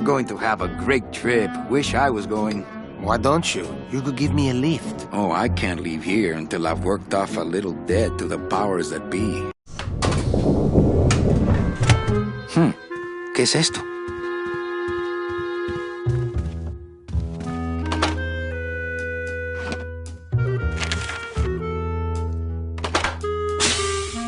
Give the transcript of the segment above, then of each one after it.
Going to have a great trip. Wish I was going. Why don't you? You could give me a lift. Oh, I can't leave here until I've worked off a little debt to the powers that be. ¿Qué es esto?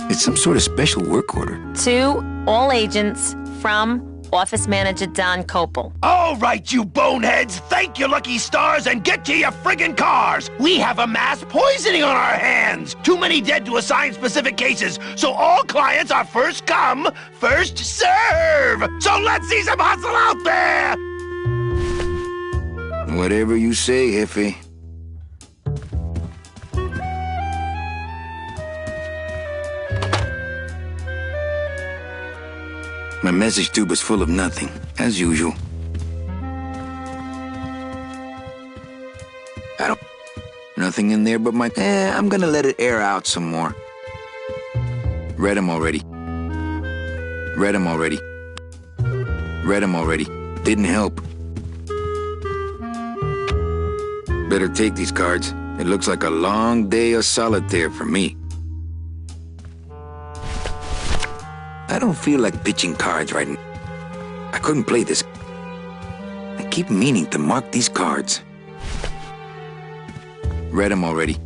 It's some sort of special work order. To all agents from Office Manager Don Copel. All right, you boneheads, thank your lucky stars and get to your friggin' cars. We have a mass poisoning on our hands. Too many dead to assign specific cases, so all clients are first come, first serve. So let's see some hustle out there. Whatever you say, Jefe. My message tube is full of nothing, as usual. Nothing in there but my... I'm gonna let it air out some more. Read 'em already. Read 'em already. Read 'em already. Didn't help. Better take these cards. It looks like a long day of solitaire for me. I don't feel like pitching cards right now. I couldn't play this. I keep meaning to mark these cards. Read 'em already.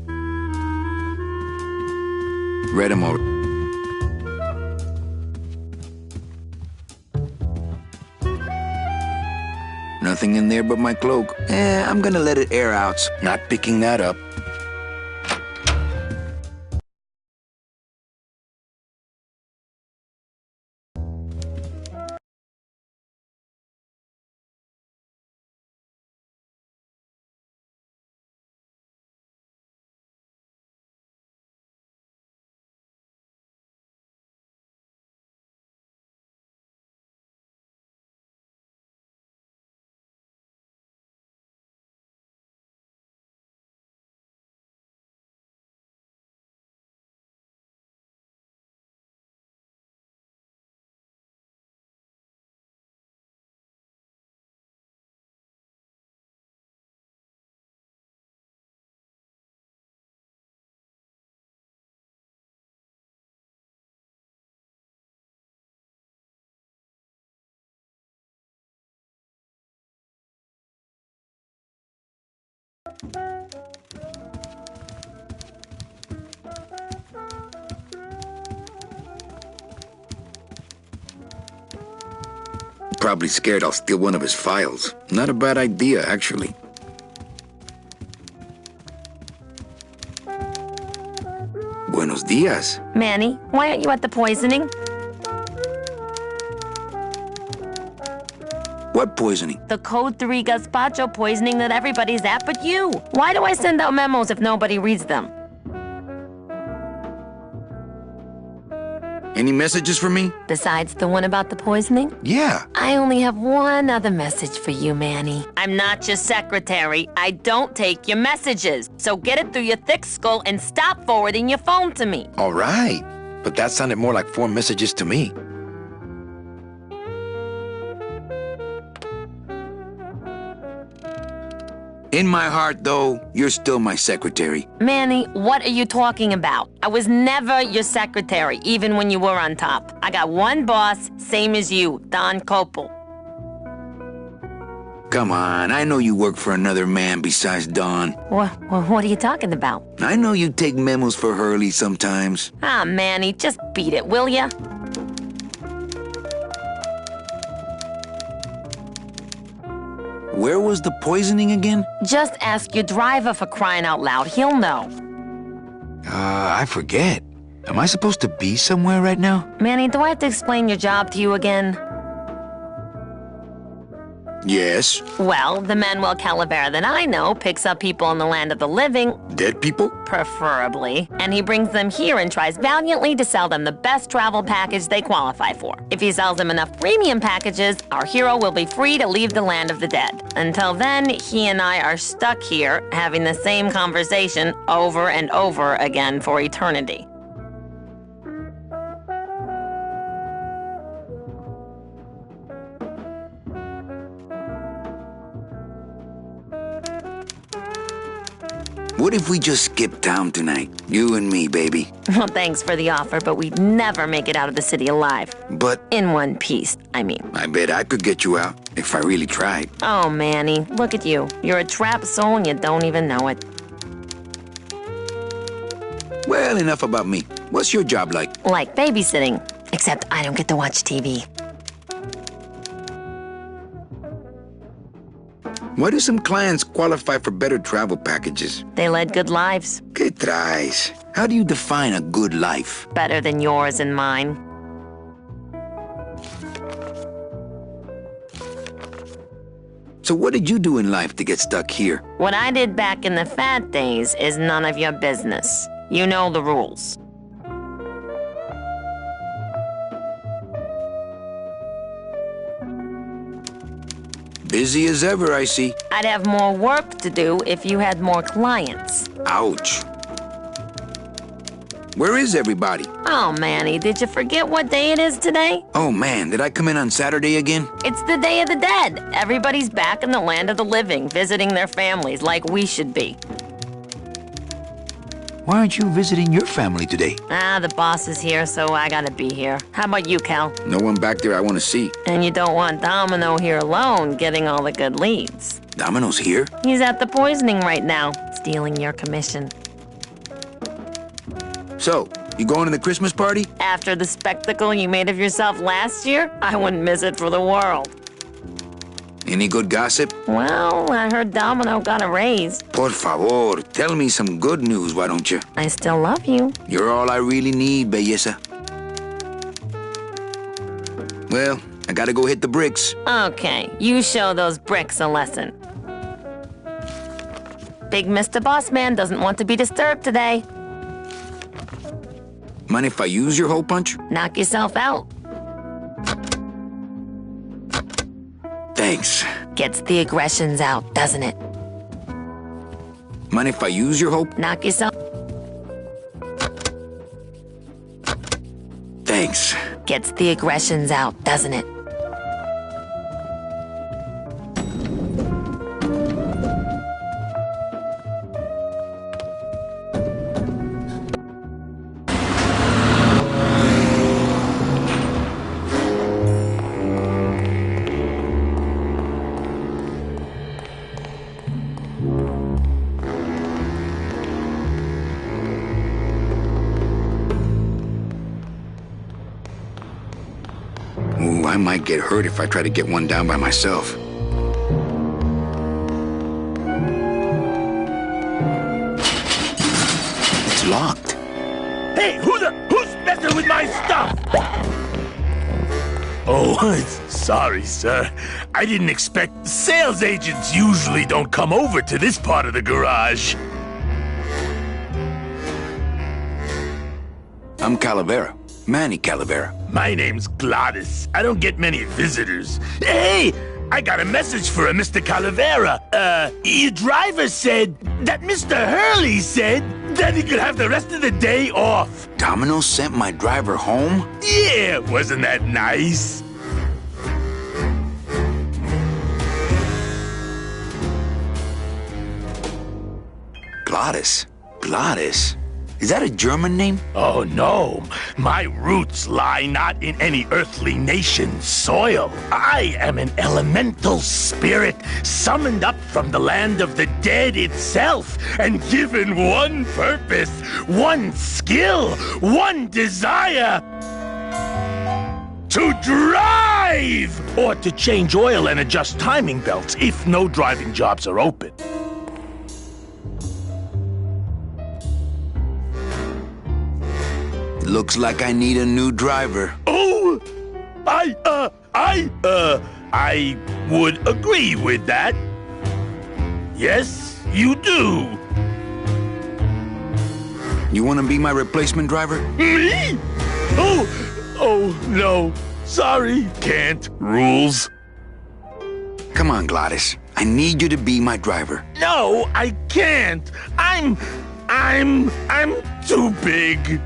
Read 'em already. Nothing in there but my cloak. I'm gonna let it air out. Not picking that up. Probably scared I'll steal one of his files. Not a bad idea, actually. Buenos dias. Manny, why aren't you at the poisoning? What poisoning? The Code 3 gazpacho poisoning that everybody's at but you. Why do I send out memos if nobody reads them? Any messages for me? Besides the one about the poisoning? Yeah. I only have one other message for you, Manny. I'm not your secretary. I don't take your messages. So get it through your thick skull and stop forwarding your phone to me. All right. But that sounded more like 4 messages to me. In my heart, though, you're still my secretary. Manny, what are you talking about? I was never your secretary, even when you were on top. I got one boss, same as you, Don Copel. Come on, I know you work for another man besides Don. What are you talking about? I know you take memos for Hurley sometimes. Ah, Manny, just beat it, will ya? Where was the poisoning again? Just ask your driver for crying out loud. He'll know. I forget. Am I supposed to be somewhere right now? Manny, do I have to explain your job to you again? Yes. Well, the Manuel Calavera that I know picks up people in the land of the living. Dead people? Preferably. And he brings them here and tries valiantly to sell them the best travel package they qualify for. If he sells them enough premium packages, our hero will be free to leave the land of the dead. Until then, he and I are stuck here, having the same conversation over and over again for eternity. What if we just skip town tonight? You and me, baby. Well, thanks for the offer, but we'd never make it out of the city alive. But In one piece, I mean. I bet I could get you out if I really tried. Oh, Manny, look at you. You're a trapped soul and you don't even know it. Well, enough about me. What's your job like? Like babysitting, except I don't get to watch TV. Why do some clients qualify for better travel packages? They led good lives, ¿Qué traes? How do you define a good life? better than yours and mine. So what did you do in life to get stuck here? What I did back in the fat days is none of your business. You know the rules. Busy as ever, I see. I'd have more work to do if you had more clients. Ouch. Where is everybody? Oh, Manny, did you forget what day it is today? Oh man, did I come in on Saturday again? It's the Day of the Dead. Everybody's back in the land of the living, visiting their families like we should be. Why aren't you visiting your family today? The boss is here, so I gotta be here. How about you, Cal? No one back there I want to see. And you don't want Domino here alone, getting all the good leads. Domino's here? He's at the poisoning right now, stealing your commission. So, you going to the Christmas party? After the spectacle you made of yourself last year, I wouldn't miss it for the world. Any good gossip? Well, I heard Domino got a raise. Por favor, tell me some good news, why don't you? I still love you. You're all I really need, belleza. Well, I gotta go hit the bricks. Okay, you show those bricks a lesson. Big Mr. Bossman doesn't want to be disturbed today. Mind if I use your hole punch? Knock yourself out. Thanks. Gets the aggressions out, doesn't it? Mind if I use your hole? Knock yourself... Thanks. Gets the aggressions out, doesn't it? Ooh, I might get hurt if I try to get one down by myself. It's locked. Hey, who's messing with my stuff? Oh, sorry, sir. I didn't expect... Sales agents usually don't come over to this part of the garage. I'm Calavera. Manny Calavera. My name's Gladys. I don't get many visitors. Hey! I got a message for a Mr. Calavera. Your driver said that Mr. Hurley said that he could have the rest of the day off. Domino sent my driver home? Yeah, wasn't that nice? Gladys. Gladys? Is that a German name? Oh, no. My roots lie not in any earthly nation's soil. I am an elemental spirit summoned up from the land of the dead itself and given one purpose, one skill, one desire. To drive! Or to change oil and adjust timing belts if no driving jobs are open. Looks like I need a new driver. Oh, I would agree with that. Yes, you do. You want to be my replacement driver? Me? Oh, no. Sorry, can't. Rules. Come on, Gladys. I need you to be my driver. No, I can't. I'm too big.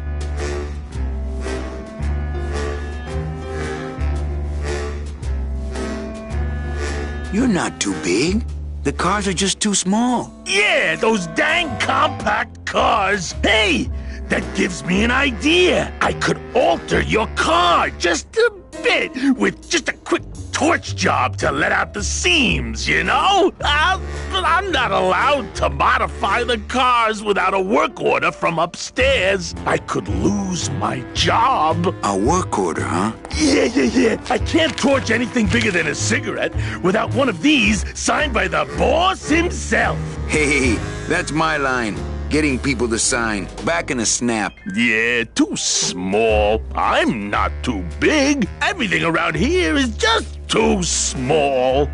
You're not too big. The cars are just too small. Yeah, those dang compact cars. Hey, that gives me an idea. I could alter your car just a bit with just a quick torch job to let out the seams, you know? I'm not allowed to modify the cars without a work order from upstairs. I could lose my job. A work order, huh? Yeah. I can't torch anything bigger than a cigarette without one of these signed by the boss himself. Hey, that's my line. Getting people to sign. Back in a snap. Yeah, too small. I'm not too big. Everything around here is just too small.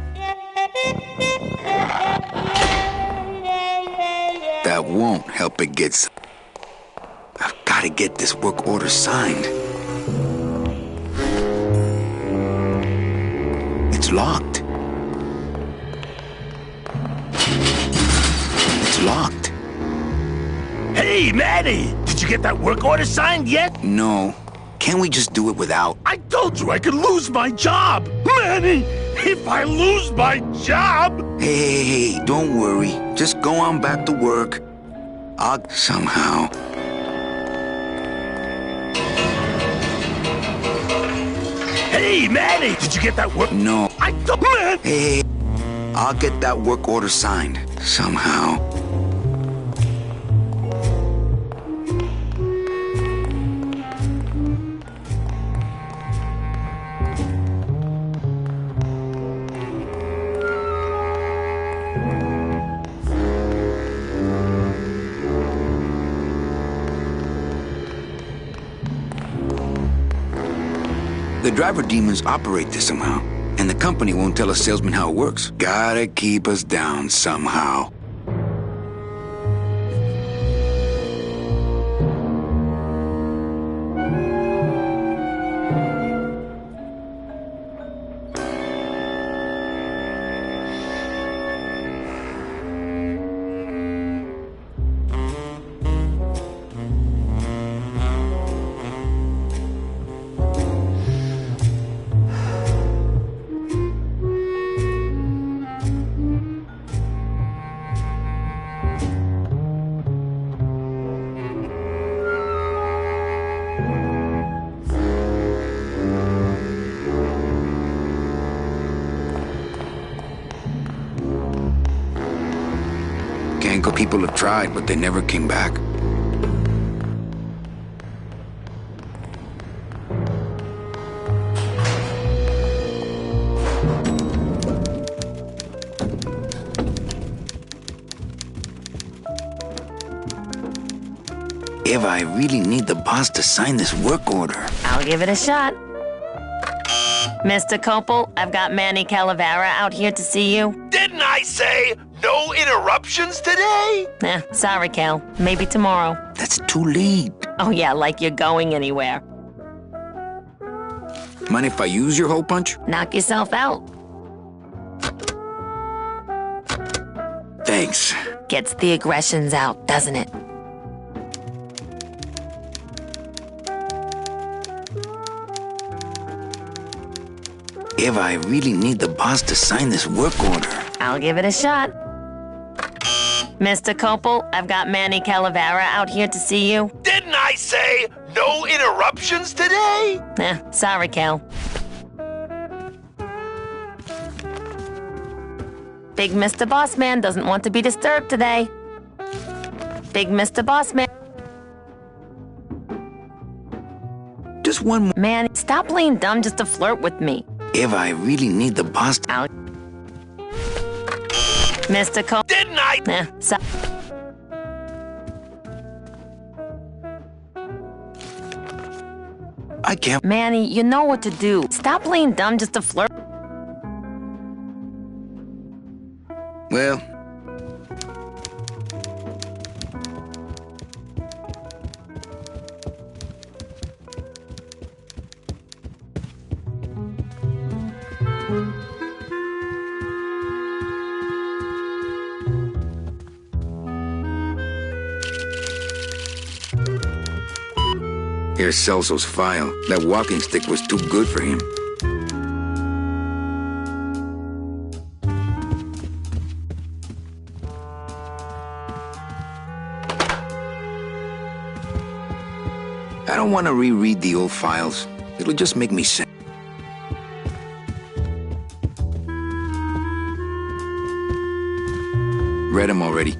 That won't help it get... I've got to get this work order signed. It's locked. It's locked. Hey, Manny! Did you get that work order signed yet? No. Can't we just do it without? I told you I could lose my job! Manny! If I lose my job... Hey, don't worry. Just go on back to work. I'll... somehow... Hey, Manny! Did you get that work... No. I told... Man! Hey, I'll get that work order signed. Somehow. The driver demons operate this somehow, and the company won't tell a salesman how it works. Gotta keep us down somehow. People have tried, but they never came back. Eva, I really need the boss to sign this work order. I'll give it a shot. Mr. Copel, I've got Manny Calavera out here to see you. Didn't I say no interruptions today? Sorry, Cal. Maybe tomorrow. That's too late. Oh, yeah, like you're going anywhere. Mind if I use your hole punch? Knock yourself out. Thanks. Gets the aggressions out, doesn't it? Eva, I really need the boss to sign this work order. I'll give it a shot. Mr. Copel, I've got Manny Calavera out here to see you. Didn't I say no interruptions today? Sorry, Cal. Big Mr. Bossman doesn't want to be disturbed today. Big Mr. Bossman. Just one more. Man, stop playing dumb just to flirt with me. Eva, I really need the boss to... Mr. Cole. Didn't I? I can't... Manny, you know what to do. Stop playing dumb just to flirt. Well... Here's Celso's file. That walking stick was too good for him. I don't want to reread the old files. It'll just make me sad. Read them already.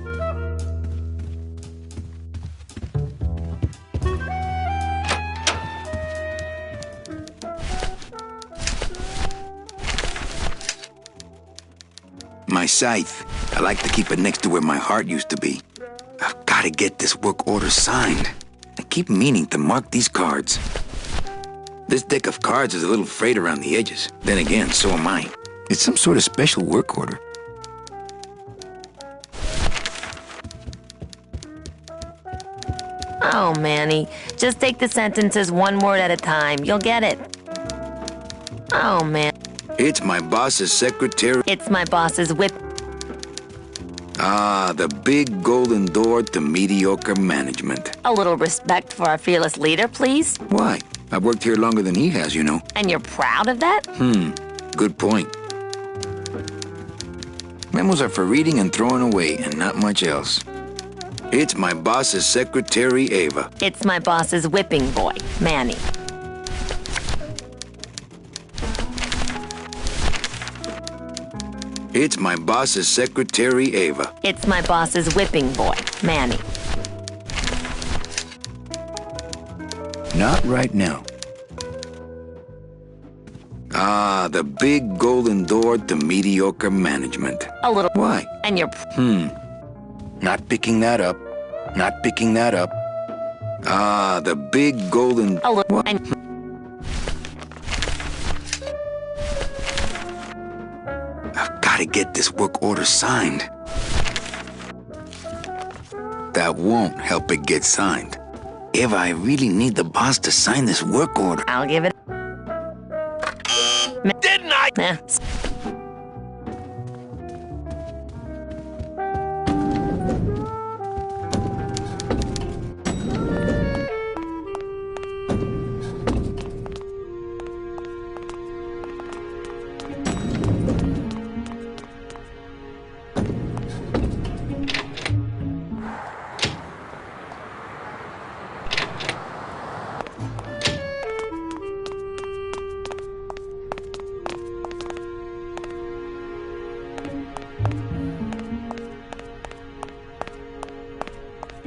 My scythe. I like to keep it next to where my heart used to be. I've got to get this work order signed. I keep meaning to mark these cards. This deck of cards is a little frayed around the edges. Then again, so am I. It's some sort of special work order. Oh, Manny, just take the sentences one word at a time. You'll get it. Oh, man. It's my boss's secretary. It's my boss's whip. Ah, the big golden door to mediocre management. A little respect for our fearless leader, please. Why? I've worked here longer than he has, you know. And you're proud of that? Good point. Memos are for reading and throwing away, and not much else. It's my boss's secretary, Ava. It's my boss's whipping boy, Manny. It's my boss's secretary, Ava. It's my boss's whipping boy, Manny. Not right now. Ah, the big golden door to mediocre management. A little. Why? And you're. Not picking that up. Not picking that up. Ah, the big golden... A little. What? And. I've got to get this work order signed. That won't help it get signed. Eva, I really need the boss to sign this work order. I'll give it. Didn't I? Eh.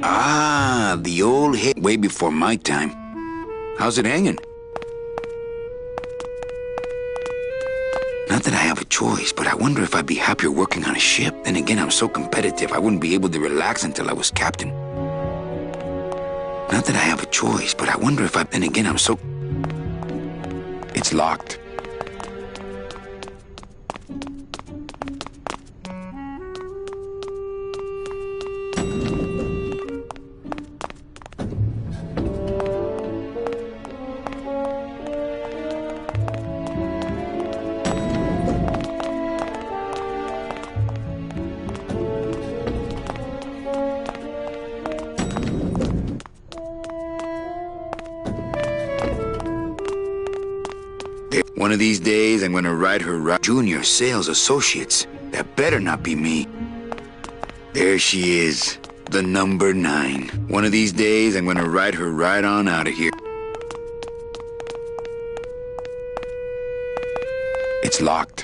Ah, the old hit way before my time. How's it hanging? Not that I have a choice, but I wonder if I'd be happier working on a ship. Then again, I'm so competitive, I wouldn't be able to relax until I was captain. Not that I have a choice, but I wonder if I... Then again, I'm so... It's locked. One of these days, I'm gonna ride her right. Junior Sales Associates. That better not be me. There she is, the number 9. One of these days, I'm gonna ride her right on out of here. It's locked.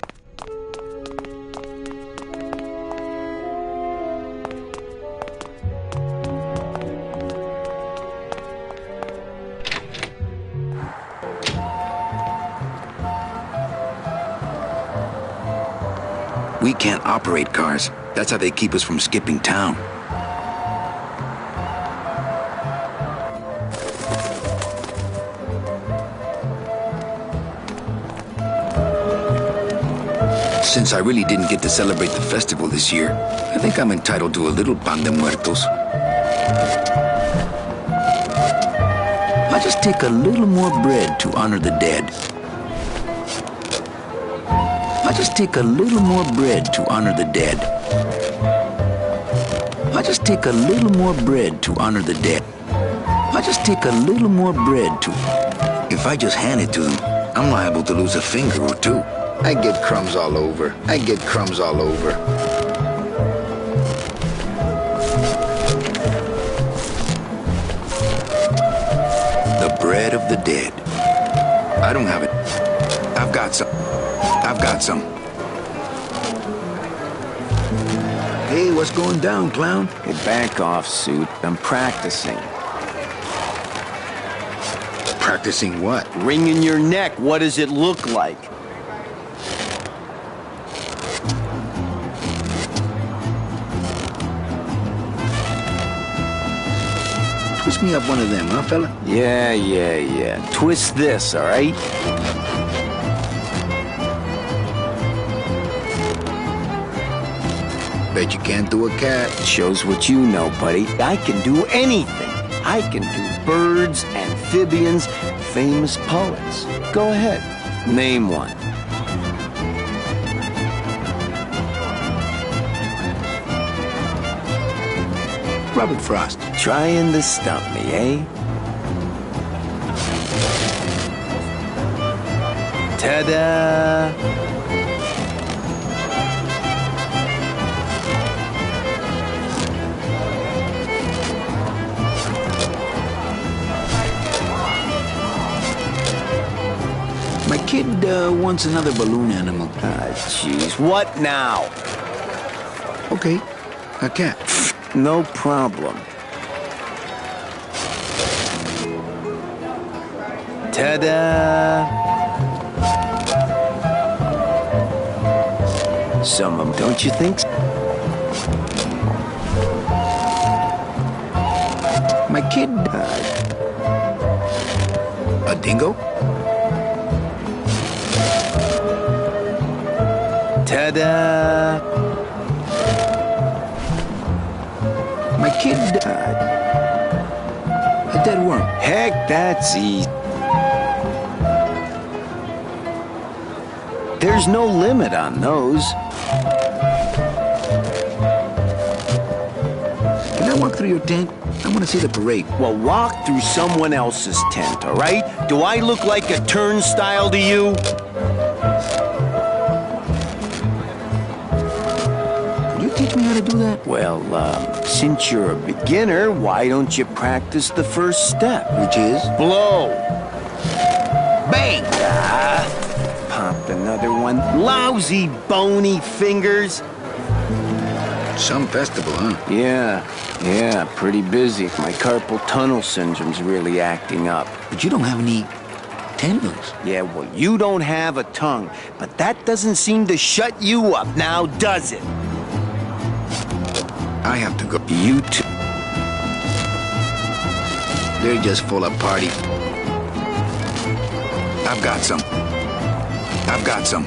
We can't operate cars. That's how they keep us from skipping town. Since I really didn't get to celebrate the festival this year, I think I'm entitled to a little pan de muertos. I'll just take a little more bread to honor the dead. I'll just take a little more bread to honor the dead. I'll just take a little more bread to honor the dead. I'll just take a little more bread to... If I just hand it to them, I'm liable to lose a finger or two. I get crumbs all over. I get crumbs all over. The Dead of the Dead. I don't have it. I've got some. I've got some. Hey, what's going down, clown? Hey, back off, suit. I'm practicing. Practicing what? Wringing your neck. What does it look like? Twist me up one of them, huh, fella? Yeah. Twist this, all right? Bet you can't do a cat. Shows what you know, buddy. I can do anything. I can do birds, amphibians, famous poets. Go ahead. Name one. Robert Frost. Trying to stump me, eh? Ta-da! My kid wants another balloon animal. Ah, jeez. What now? Okay, a cat. No problem. Ta-da! Some of them, don't you think? My kid... a dingo? Ta-da! My kid... a dead worm. Heck, that's easy. There's no limit on those. Can I walk through your tent? I want to see the parade. Well, walk through someone else's tent, all right? Do I look like a turnstile to you? Will you teach me how to do that? Well, since you're a beginner, why don't you practice the first step? Which is? Blow. Bang! Popped another one. Lousy, bony fingers. Some festival, huh? Yeah, pretty busy. My carpal tunnel syndrome's really acting up. But you don't have any tendons. Yeah, well, you don't have a tongue, but that doesn't seem to shut you up now, does it? I have to go. You too. They're just full of party. I've got some. I've got some.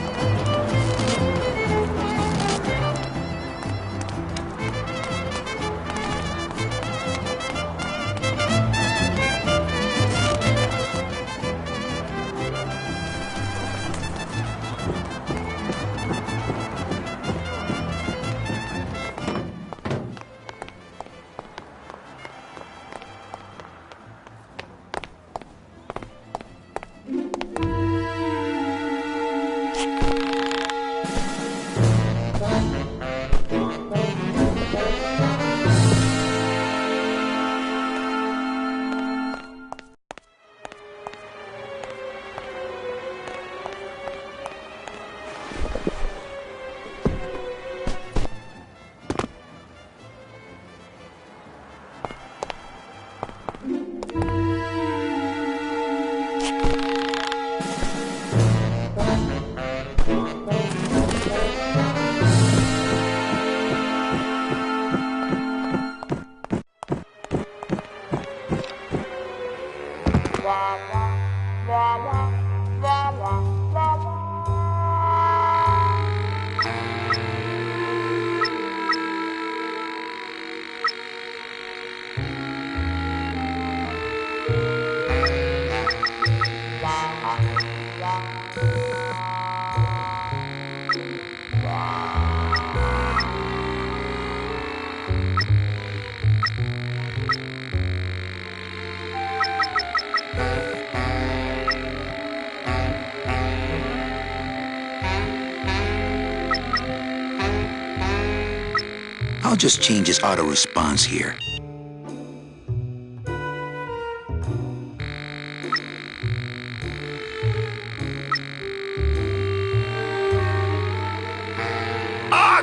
I'll just change his auto response here.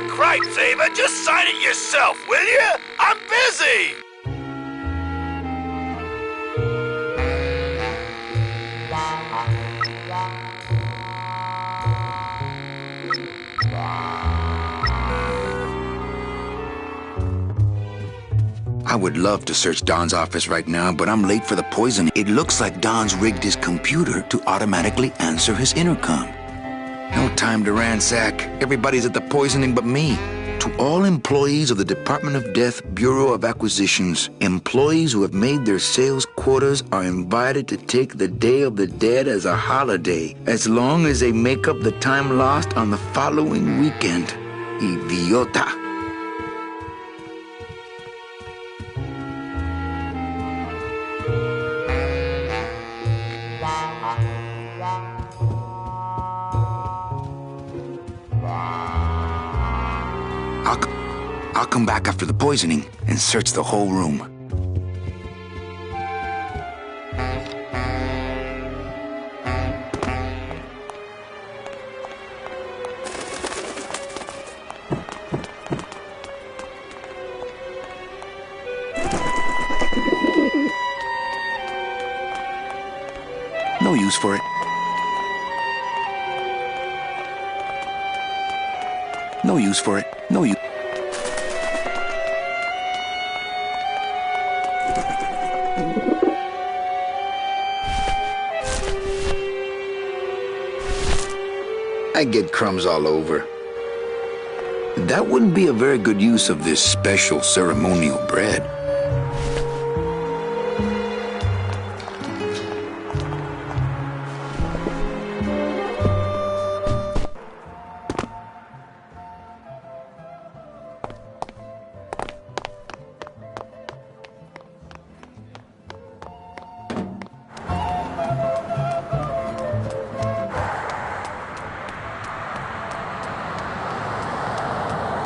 cripes, Ava, just sign it yourself, will you? I'm busy! I would love to search Don's office right now, but I'm late for the poisoning. It looks like Don's rigged his computer to automatically answer his intercom. No time to ransack. Everybody's at the poisoning but me. To all employees of the Department of Death Bureau of Acquisitions, employees who have made their sales quotas are invited to take the Day of the Dead as a holiday, as long as they make up the time lost on the following weekend. Idiota. I'll come back after the poisoning and search the whole room. No use for it. No use for it. No use. I get crumbs all over. That wouldn't be a very good use of this special ceremonial bread.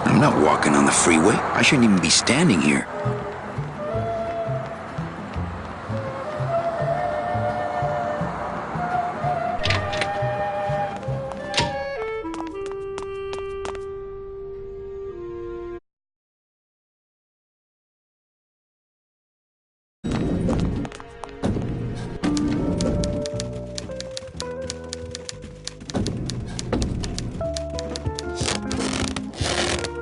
I'm not walking on the freeway. I shouldn't even be standing here.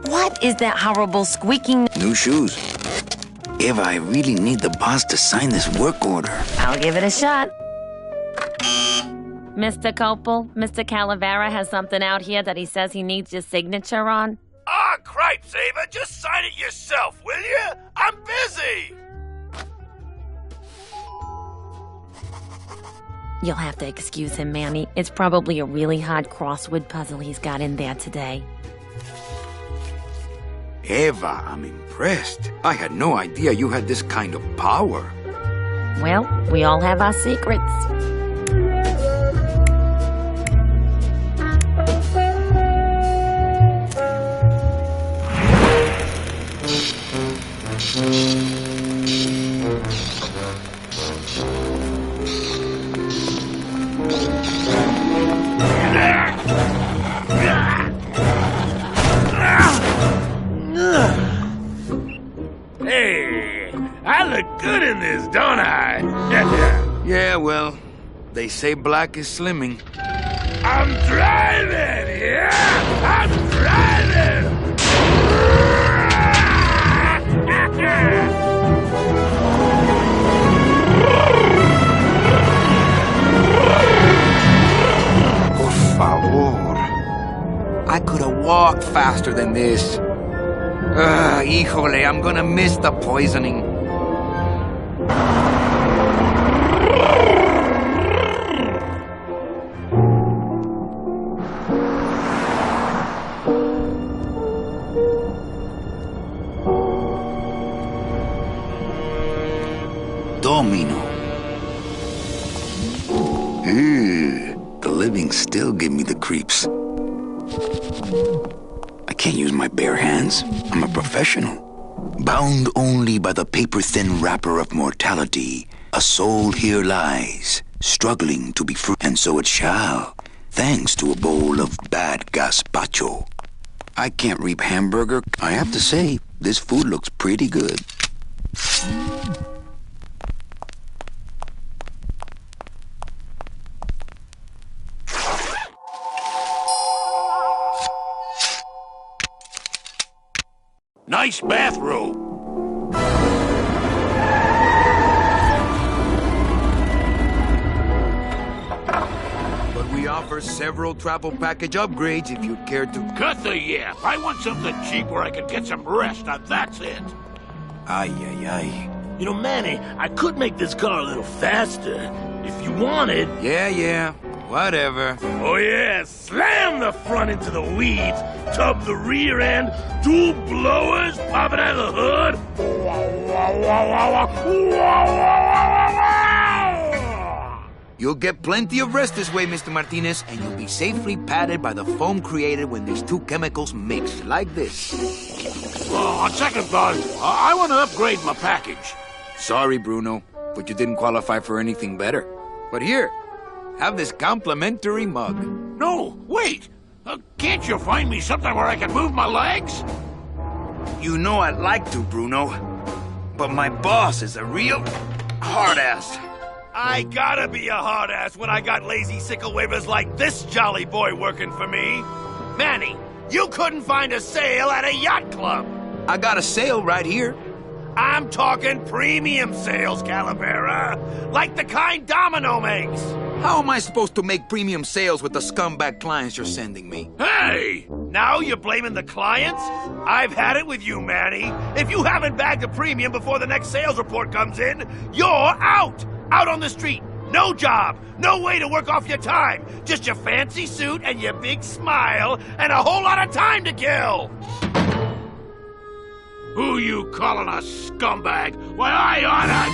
What is that horrible squeaking? New shoes. Eva, I really need the boss to sign this work order. I'll give it a shot. Mr. Copel, Mr. Calavera has something out here that he says he needs your signature on. Ah, cripes, Ava, just sign it yourself, will you? I'm busy! You'll have to excuse him, Mammy. It's probably a really hard crossword puzzle he's got in there today. Eva, I'm impressed. I had no idea you had this kind of power. Well, we all have our secrets. Hey, I look good in this, don't I? Yeah, well, they say black is slimming. I'm driving, yeah! I'm driving! Por favor. I could have walked faster than this. Híjole, I'm gonna miss the poisoning. Domino. The living still give me the creeps. I can't use my bare hands. I'm a professional. Bound only by the paper-thin wrapper of mortality, a soul here lies, struggling to be free. And so it shall, thanks to a bowl of bad gazpacho. I can't reap hamburger. I have to say, this food looks pretty good. Nice bathroom. But we offer several travel package upgrades if you'd care to. Cut the yap. I want something cheap where I can get some rest, and that's it. Ay, ay, ay. You know, Manny, I could make this car a little faster if you wanted. Yeah, whatever. Oh, yeah. Slam the front into the weeds, tub the rear end, two blowers, pop it out of the hood. You'll get plenty of rest this way, Mr. Martinez, and you'll be safely padded by the foam created when these two chemicals mix, like this. On second thought, I want to upgrade my package. Sorry, Bruno, but you didn't qualify for anything better. But here, have this complimentary mug. No, wait. Can't you find me something where I can move my legs? You know I'd like to, Bruno, but my boss is a real hard-ass. I gotta be a hard-ass when I got lazy sickle wavers like this jolly boy working for me. Manny, you couldn't find a sale at a yacht club. I got a sale right here. I'm talking premium sales, Calavera. Like the kind Domino makes. How am I supposed to make premium sales with the scumbag clients you're sending me? Hey! Now you're blaming the clients? I've had it with you, Manny. If you haven't bagged a premium before the next sales report comes in, you're out! Out on the street. No job. No way to work off your time. Just your fancy suit and your big smile and a whole lot of time to kill. Who you calling a scumbag? Why, I oughta...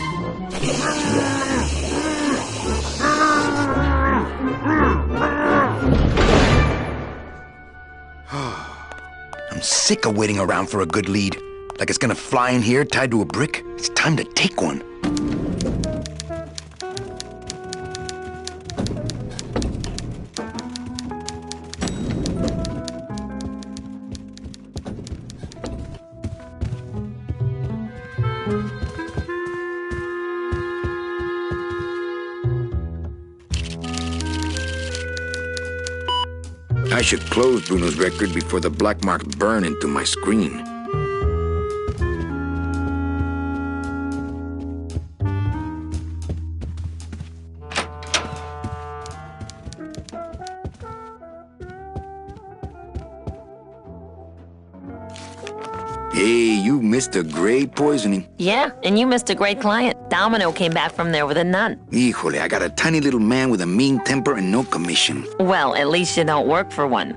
I'm sick of waiting around for a good lead. Like it's gonna fly in here tied to a brick. It's time to take one. I should close Bruno's record before the black marks burn into my screen. Hey, you missed a great poisoning. Yeah, and you missed a great client. Domino came back from there with a nun. Híjole, I got a tiny little man with a mean temper and no commission. Well, at least you don't work for one.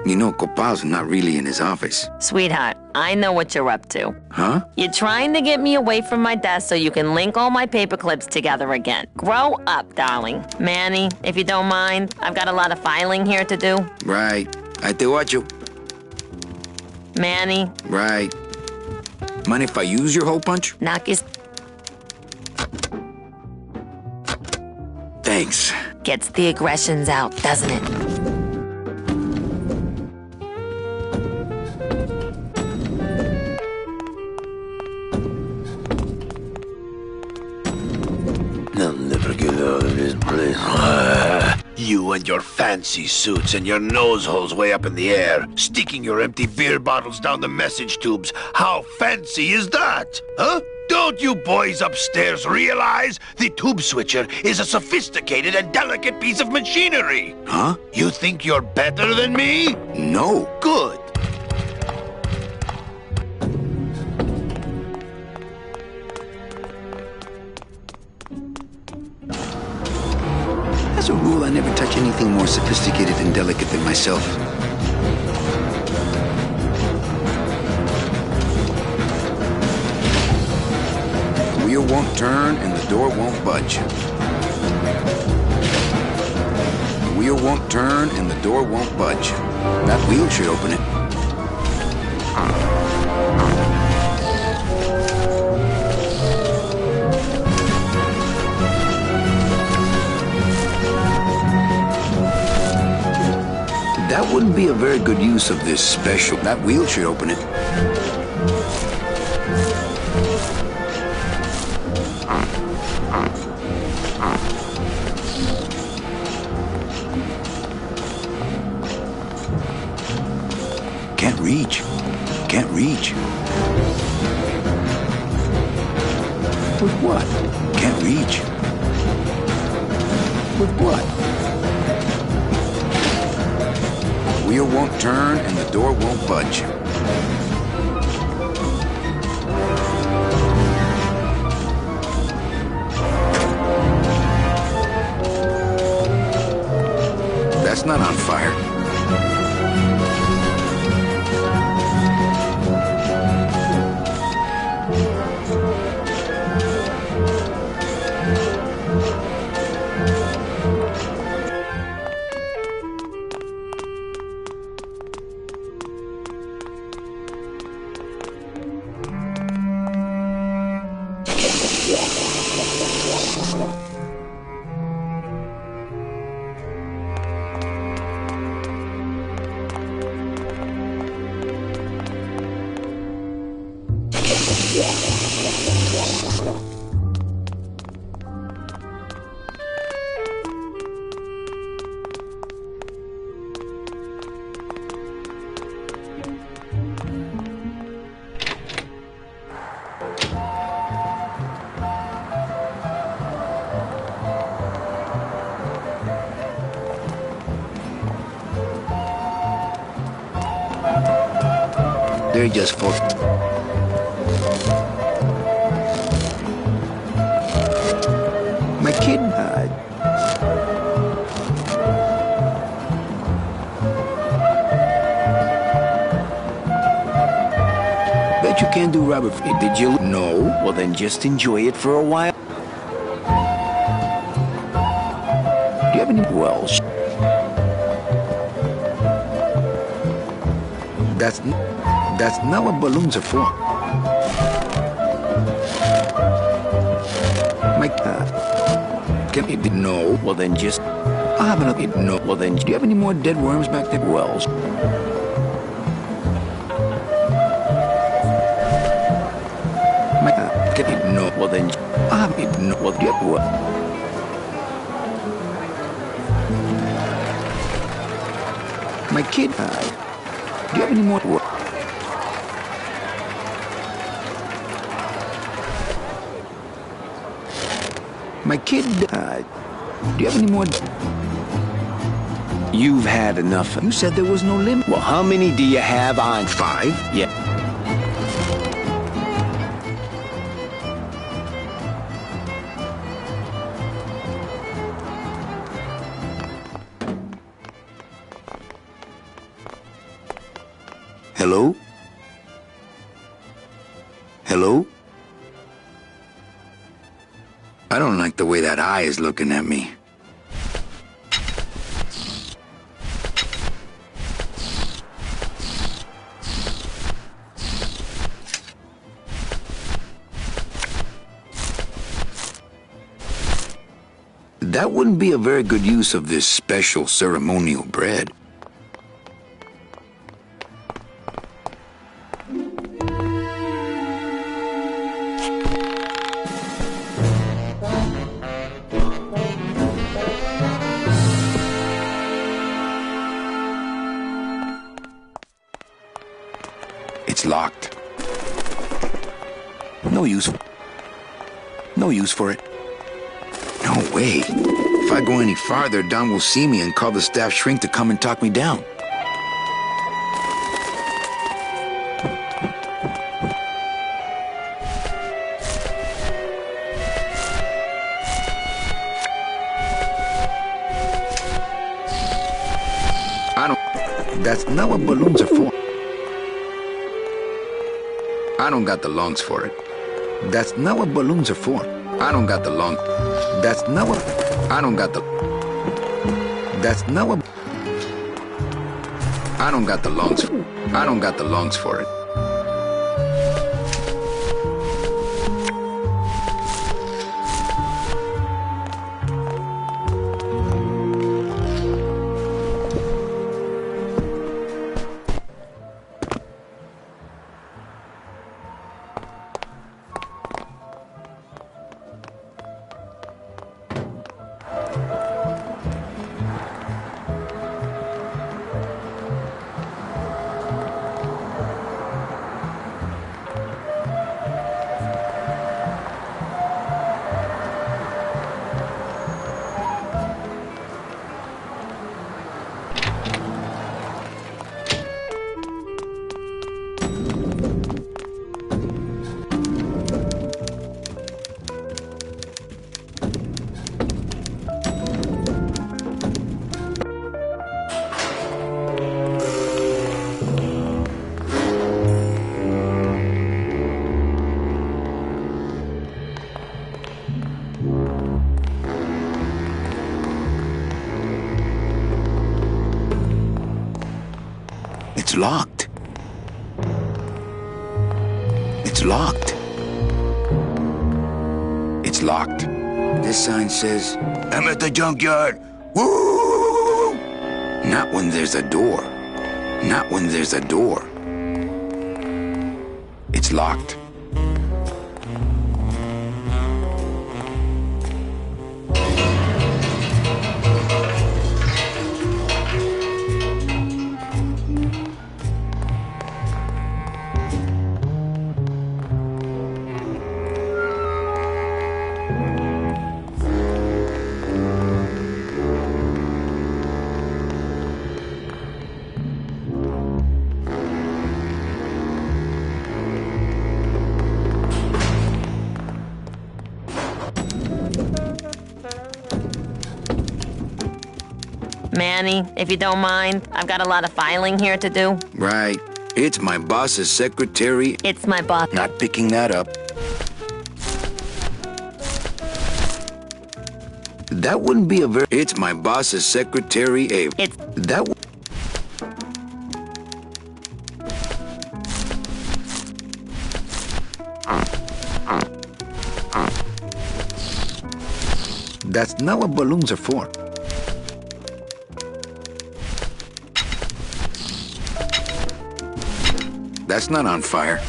You know, Copal's not really in his office. Sweetheart, I know what you're up to. Huh? You're trying to get me away from my desk so you can link all my paper clips together again. Grow up, darling. Manny, if you don't mind, I've got a lot of filing here to do. Right. I te watcho. Manny. Right. Mind if I use your hole punch? Knock his... Thanks. Gets the aggressions out, doesn't it? I'll never get out of this place. You and your fancy suits and your nose holes way up in the air, sticking your empty beer bottles down the message tubes. How fancy is that? Huh? Don't you boys upstairs realize the tube switcher is a sophisticated and delicate piece of machinery? Huh? You think you're better than me? No. Good. As a rule, I never touch anything more sophisticated and delicate than myself. The wheel won't turn and the door won't budge. The wheel won't turn and the door won't budge. That wheel should open it. That wouldn't be a very good use of this special. That wheel should open it. Can't reach. Can't reach. With what? Can't reach. With what? Wheel won't turn and the door won't budge. That's not on fire. They're just for... My kid died. Bet you can't do Robert. Did you? No. Well, then just enjoy it for a while. Do you have any Welsh? That's not what balloons are for. My can it be no? Well then just I'll have another no. Well then do you have any more dead worms back there? Wells. My can it no? Well then I'll have it no. Well do you have what? My kid died. Do you have any more work? My kid died. Do you have any more? You've had enough. You said there was no limit. Well, how many do you have on? 5? Yeah. Hello? Hello? I don't like the way that eye is looking at me. That wouldn't be a very good use of this special ceremonial bread. It's locked. No use. No use for it. No way. If I go any farther, Don will see me and call the staff shrink to come and talk me down. That's not what balloons are for. I don't got the lungs for it. That's not what balloons are for. I don't got the lung. That's not what... I don't got the... That's not what... I don't got the lungs. I don't got the lungs for it. It's locked. It's locked. It's locked. This sign says, I'm at the junkyard. Woo! Not when there's a door. Not when there's a door. It's locked. Manny, if you don't mind, I've got a lot of filing here to do. Right. It's my boss's secretary. It's my boss. Not picking that up. That wouldn't be a very... It's my boss's secretary, Ava. It's... That... That's not what balloons are for. That's not on fire.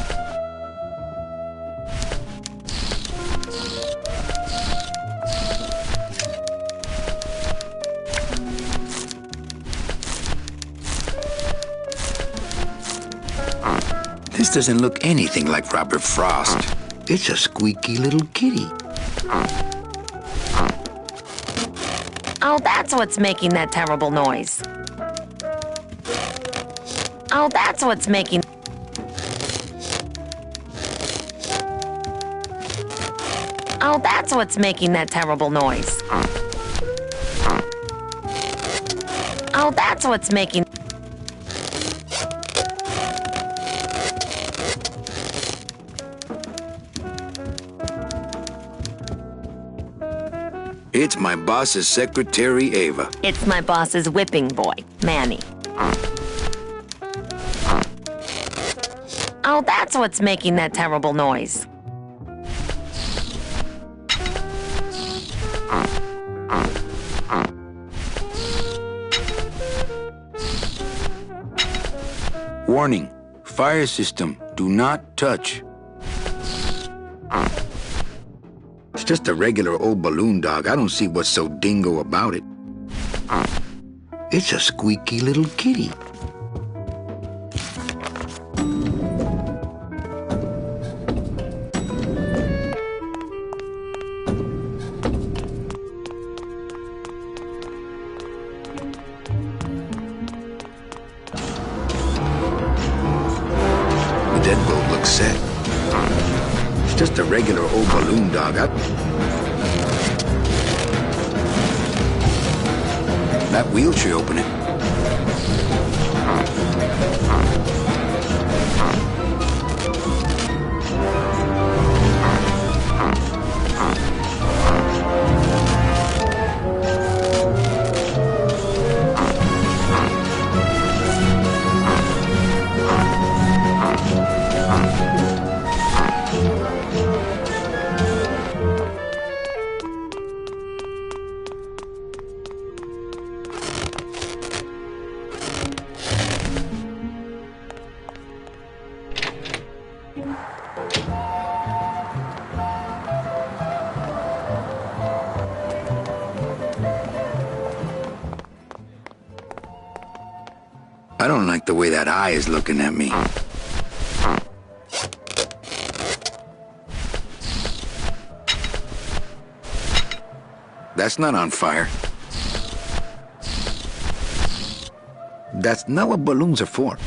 This doesn't look anything like Robert Frost. It's a squeaky little kitty. Oh, that's what's making that terrible noise. Oh, that's what's making... Oh, that's what's making that terrible noise. Oh, that's what's making... It's my boss's secretary, Ava. It's my boss's whipping boy, Manny. Oh, that's what's making that terrible noise. Warning, fire system, do not touch. It's just a regular old balloon dog. I don't see what's so dingo about it. It's a squeaky little kitty. The deadbolt looks set. It's just a regular old balloon dog. That wheel should open it. I don't like the way that eye is looking at me. That's not on fire. That's not what balloons are for.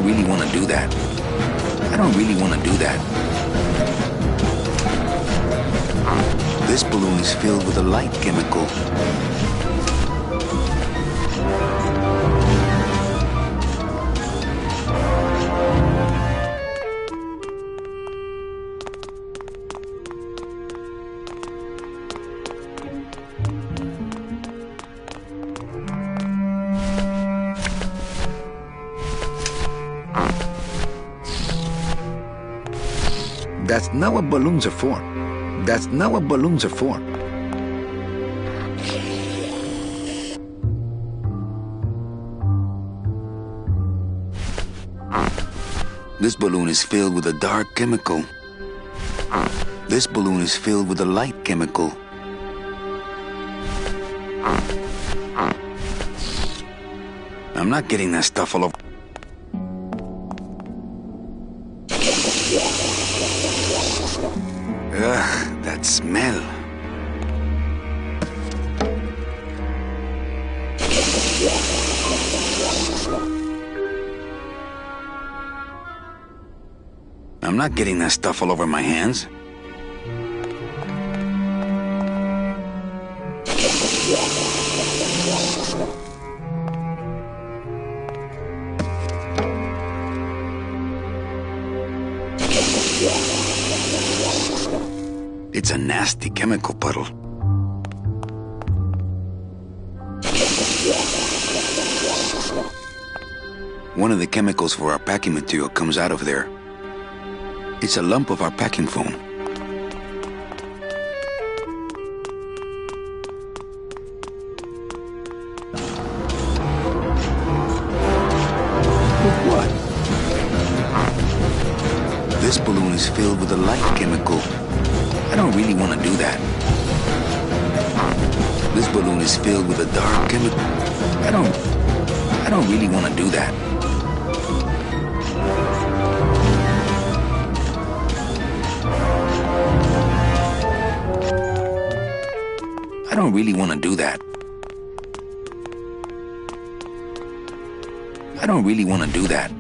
don't really want to do that. I don't really want to do that. This balloon is filled with a light chemical. That's not what balloons are for. That's not what balloons are for. This balloon is filled with a dark chemical. This balloon is filled with a light chemical. I'm not getting that stuff all over. Ugh, that smell. I'm not getting that stuff all over my hands. It's a nasty chemical puddle. One of the chemicals for our packing material comes out of there. It's a lump of our packing foam. What? This balloon is filled with a light chemical. I don't really want to do that. This balloon is filled with a dark chemical. I don't really want to do that. I don't really want to do that. I don't really want to do that.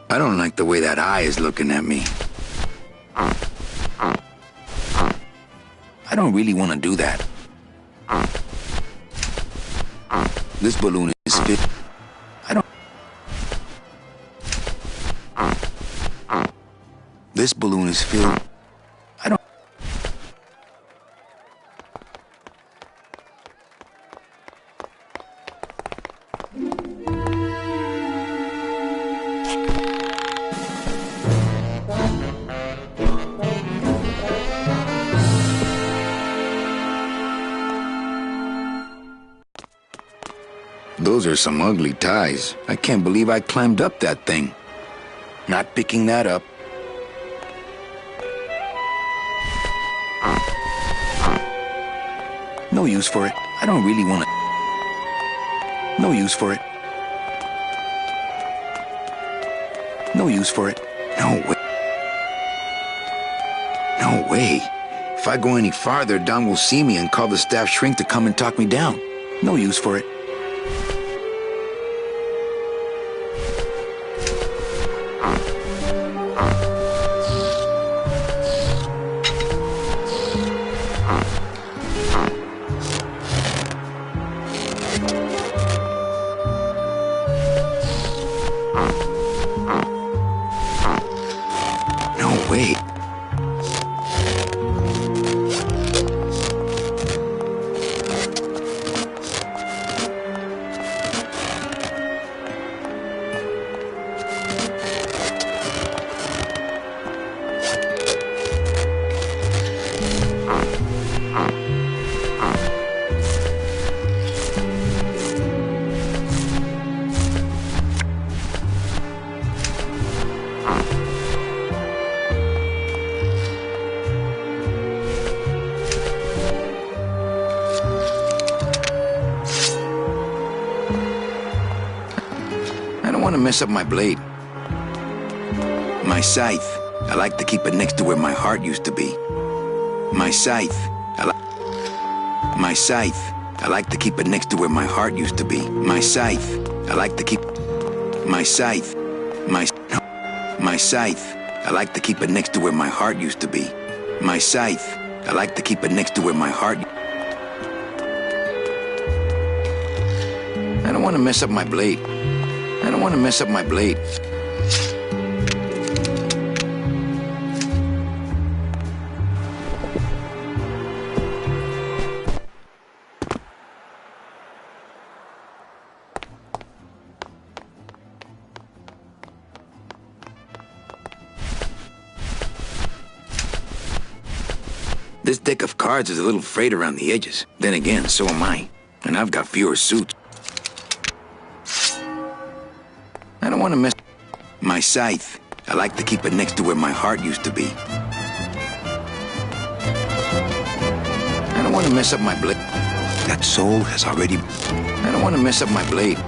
I don't like the way that eye is looking at me. I don't really want to do that. This balloon is filled. This balloon is filled. Those are some ugly ties. I can't believe I climbed up that thing. Not picking that up. No use for it. I don't really want it. No use for it. No use for it. No way. No way. If I go any farther, Don will see me and call the staff shrink to come and talk me down. No use for it. No way. I don't want to mess up my blade. My scythe. I like to keep it next to where my heart used to be. My scythe. My scythe. I like to keep it next to where my heart used to be. My scythe. I like to keep... My scythe. My scythe. I like to keep it next to where my heart used to be. My scythe. I like to keep it next to where my heart... I don't want to mess up my blade. I don't want to mess up my blade. This deck of cards is a little frayed around the edges. Then again, so am I. And I've got fewer suits. I don't want to mess... My scythe. I like to keep it next to where my heart used to be. I don't want to mess up my blade. That soul has already... I don't want to mess up my blade.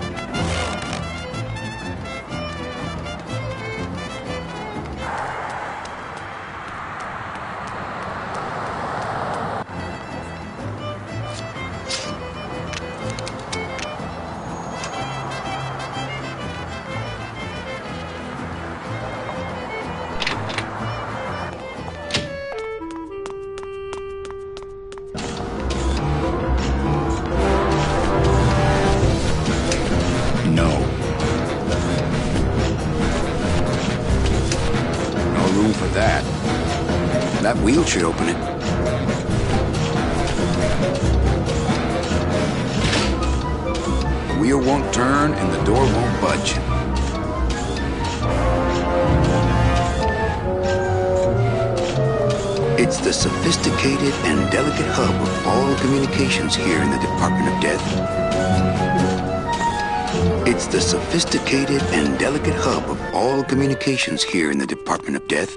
That wheel should open it. The wheel won't turn and the door won't budge. It's the sophisticated and delicate hub of all communications here in the Department of Death. It's the sophisticated and delicate hub of all communications here in the Department of Death.